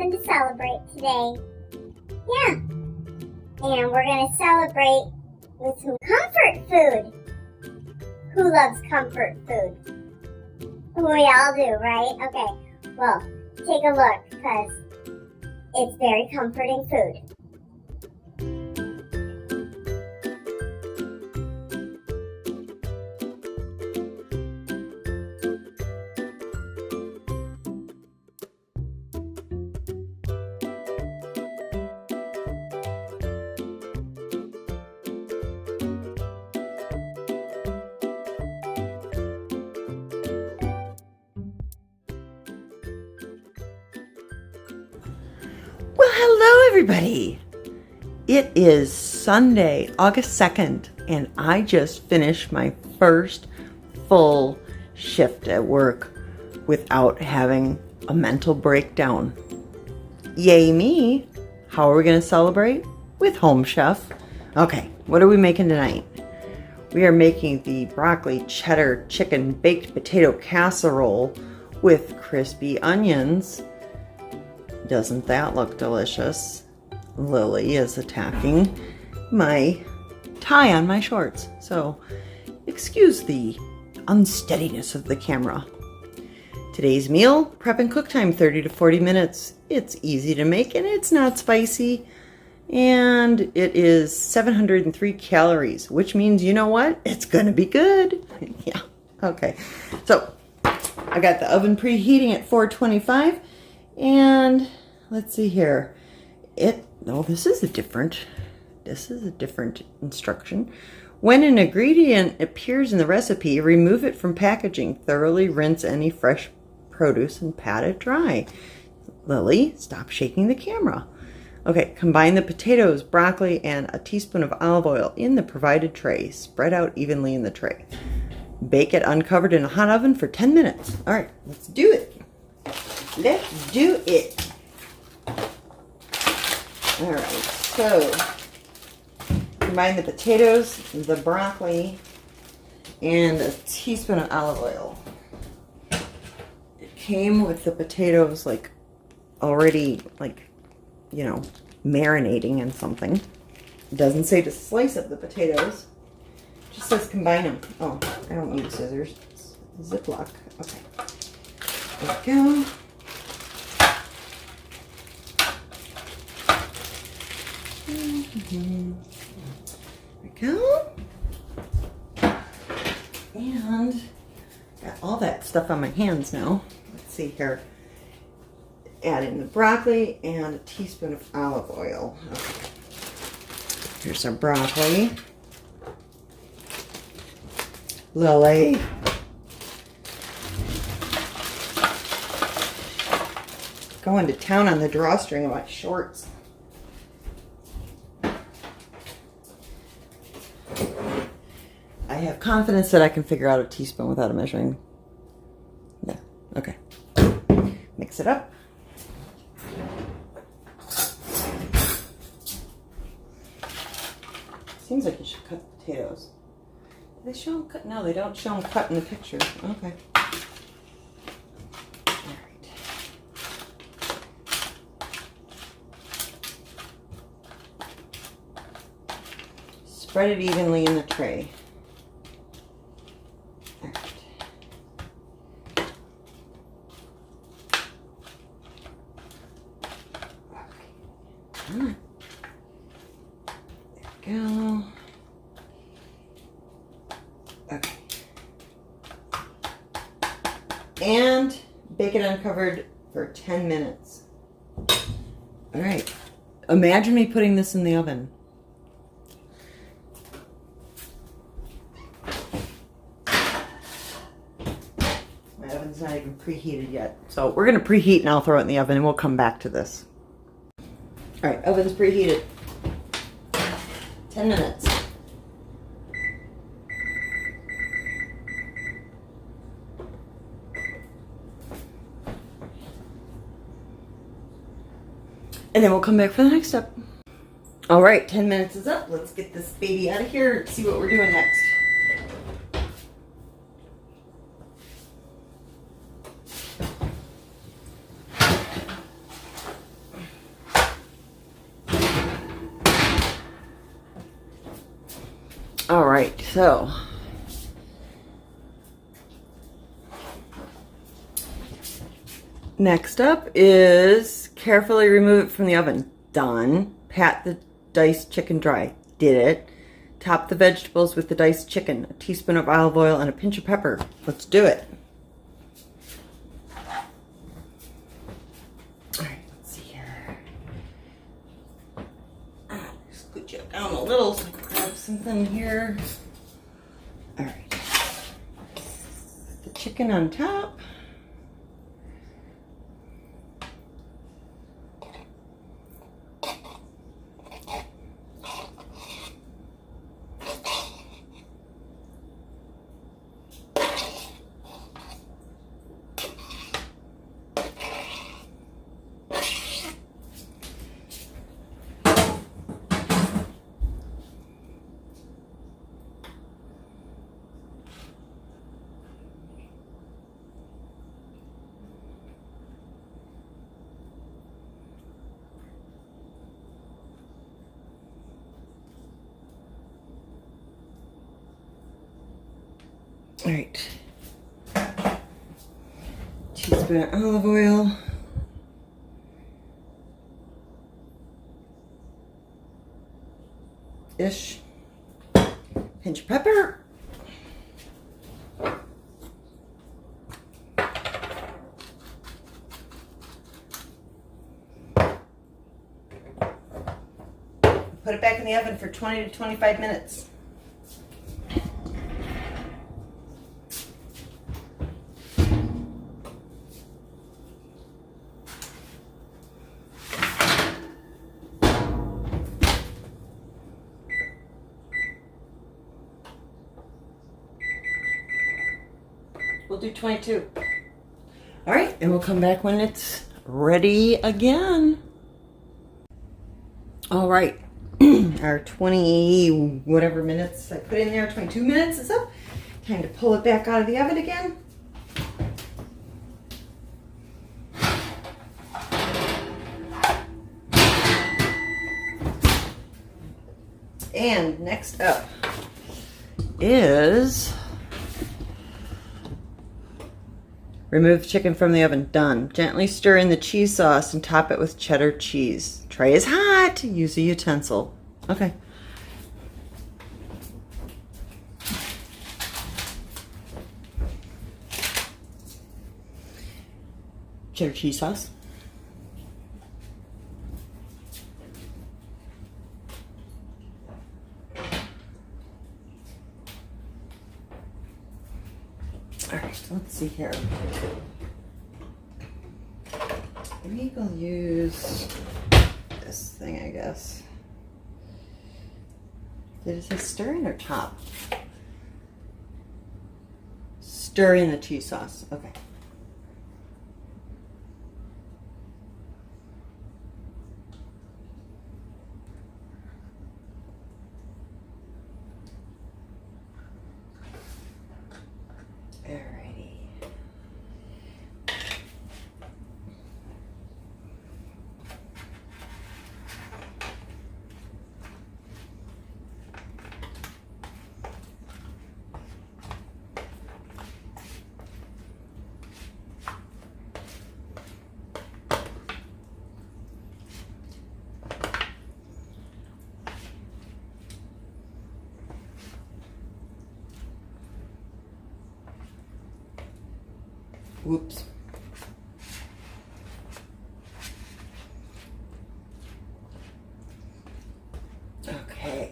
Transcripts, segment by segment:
something to celebrate today. Yeah. And we're going to celebrate with some comfort food. Who loves comfort food? We all do, right? Okay. Well, take a look because it's very comforting food. Well, hello everybody. It is Sunday, August 2nd, and I just finished my first full shift at work without having a mental breakdown. Yay me! How are we going to celebrate? With Home Chef. Okay, what are we making tonight? We are making the broccoli cheddar chicken baked potato casserole with crispy onions. Doesn't that look delicious? Lily is attacking my tie on my shorts, so excuse the unsteadiness of the camera. Today's meal, prep and cook time 30 to 40 minutes. It's easy to make and it's not spicy. And it is 703 calories, which means, you know what? It's gonna be good. Yeah, okay. So I got the oven preheating at 425. And let's see here. This is a different instruction. When an ingredient appears in the recipe, remove it from packaging. Thoroughly rinse any fresh produce and pat it dry. Lily, stop shaking the camera. Okay, combine the potatoes, broccoli, and a teaspoon of olive oil in the provided tray. Spread out evenly in the tray. Bake it uncovered in a hot oven for 10 minutes. All right, let's do it. Let's do it. All right, so combine the potatoes, the broccoli, and a teaspoon of olive oil. It came with the potatoes already marinating in something. It doesn't say to slice up the potatoes. It just says combine them. Oh, I don't need scissors. It's Ziploc. Okay. There we go. There we go. And got all that stuff on my hands now. Let's see here. Add in the broccoli and a teaspoon of olive oil. Okay. Here's our broccoli. Lily. Going to town on the drawstring of my shorts. I have confidence that I can figure out a teaspoon without a measuring. Yeah, okay. Mix it up. Seems like you should cut the potatoes. Do they show them cut? No, they don't show them cut in the picture. Okay. Alright. Spread it evenly in the tray. There we go. Okay. And bake it uncovered for 10 minutes. All right. Imagine me putting this in the oven. My oven's not even preheated yet. So we're going to preheat and I'll throw it in the oven and we'll come back to this. All right, oven's preheated. 10 minutes. And then we'll come back for the next step. All right, 10 minutes is up. Let's get this baby out of here and see what we're doing next. All right, so next up is carefully remove it from the oven. Done. Pat the diced chicken dry. Did it. Top the vegetables with the diced chicken, a teaspoon of olive oil, and a pinch of pepper. Let's do it. All right, let's see here. Scoot you down a little so I can grab something here. All right. Put the chicken on top. All right, teaspoon of olive oil, ish, pinch of pepper, put it back in the oven for 20 to 25 minutes. We'll do 22. All right, and we'll come back when it's ready again. All right, our 20 whatever minutes I put in there, 22 minutes is up. Time to pull it back out of the oven again. And next up is remove chicken from the oven. Done. Gently stir in the cheese sauce and top it with cheddar cheese. Tray is hot. Use a utensil. Okay. Cheddar cheese sauce. All right, let's see here. We will use this thing, I guess. Did it say stir in or top? Stir in the cheese sauce. Okay. Whoops. Okay.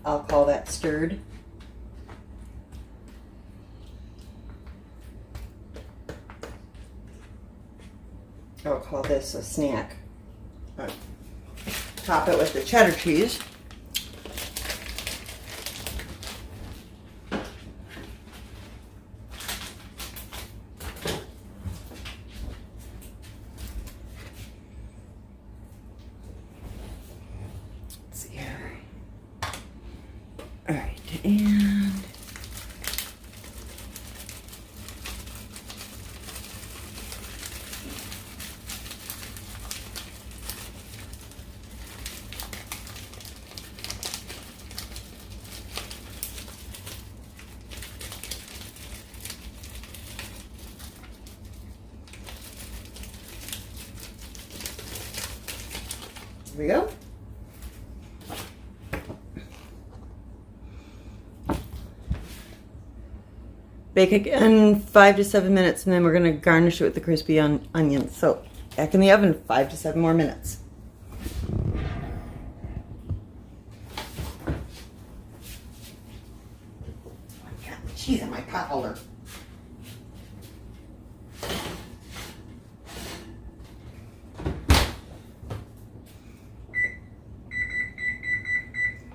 I'll call that stirred. I'll call this a snack. All right. Top it with the cheddar cheese. Let's see here. All right, and Here we go. Bake again 5 to 7 minutes, and then we're going to garnish it with the crispy onions. So back in the oven 5 to 7 more minutes. I got the cheese in my pot holder.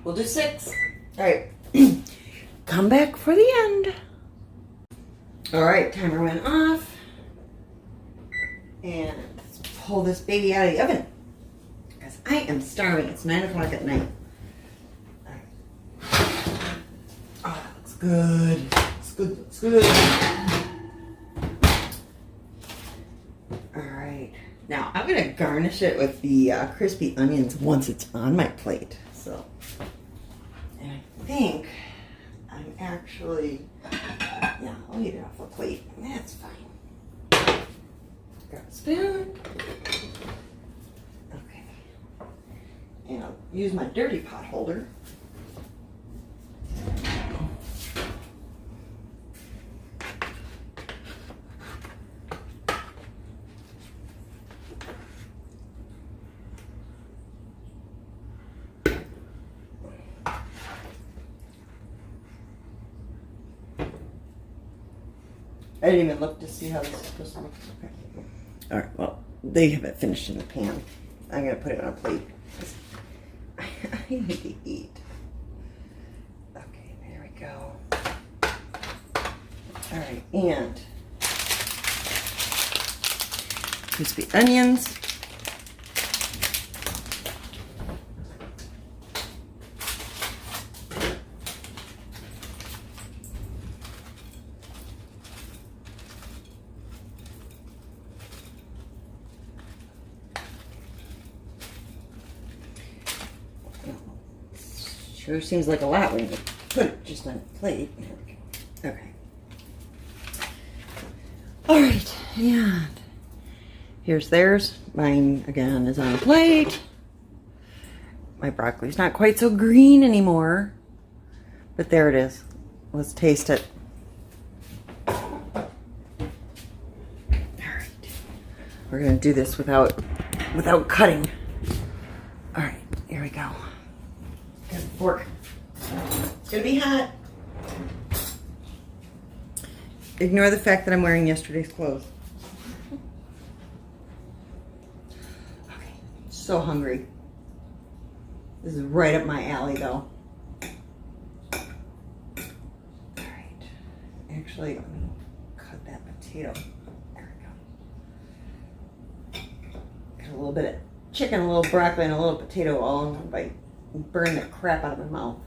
We'll do 6. All right. Come back for the end. All right, timer went off. And let's pull this baby out of the oven, because I am starving. It's 9 o'clock at night. All right. Oh, that looks good. Looks good, looks good. All right. Now, I'm going to garnish it with the crispy onions once it's on my plate. So, and I think I'm actually... Yeah, I'll eat it off the plate. That's fine. Grab a spoon. Okay. And I'll use my dirty pot holder. I didn't even look to see how this is supposed to look. Okay. All right, well, they have it finished in the pan. I'm going to put it on a plate. I need to eat. Okay, there we go. All right, and crispy onions. Sure seems like a lot when you put it just on a plate. There we go. Okay. All right, and here's theirs. Mine, again, is on a plate. My broccoli's not quite so green anymore, but there it is. Let's taste it. All right. We're gonna do this without cutting. All right, here we go. Got a fork. It's gonna be hot. Ignore the fact that I'm wearing yesterday's clothes. Okay, so hungry. This is right up my alley, though. All right. Actually, let me cut that potato. There we go. Got a little bit of chicken, a little broccoli, and a little potato all in one bite. Burn the crap out of my mouth.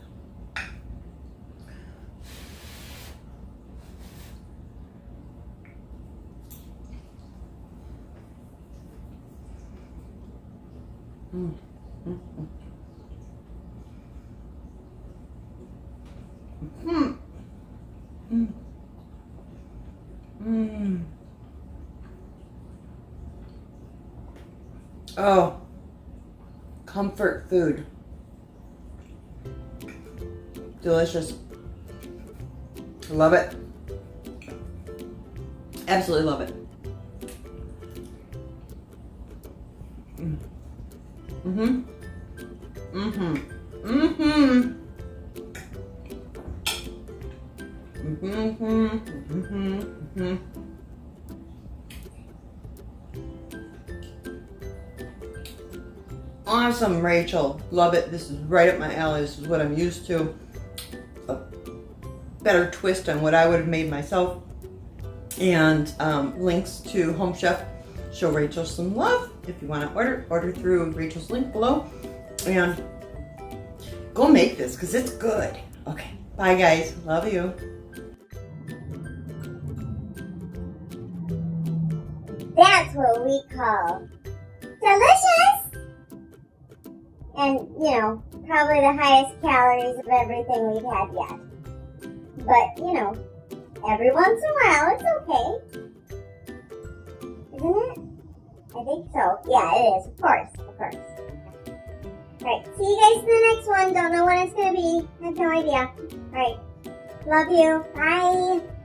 Mm. Mm. Mm. Mm. Mm. Oh, comfort food. Delicious. Love it. Absolutely love it. Mm. Mm-hmm. Mm-hmm. Mm-hmm. Mm-hmm. Mm-hmm. Mm-hmm. Awesome, Rachel. Love it. This is right up my alley. This is what I'm used to. A better twist on what I would have made myself. And links to Home Chef. Show Rachel some love. If you want to order through Rachel's link below. And go make this because it's good. Okay. Bye, guys. Love you. That's what we call delicious! And, you know, probably the highest calories of everything we've had yet. But, you know, every once in a while, it's okay. Isn't it? I think so. Yeah, it is. Of course. Of course. Alright, see you guys in the next one. Don't know when it's going to be. I have no idea. Alright, love you. Bye.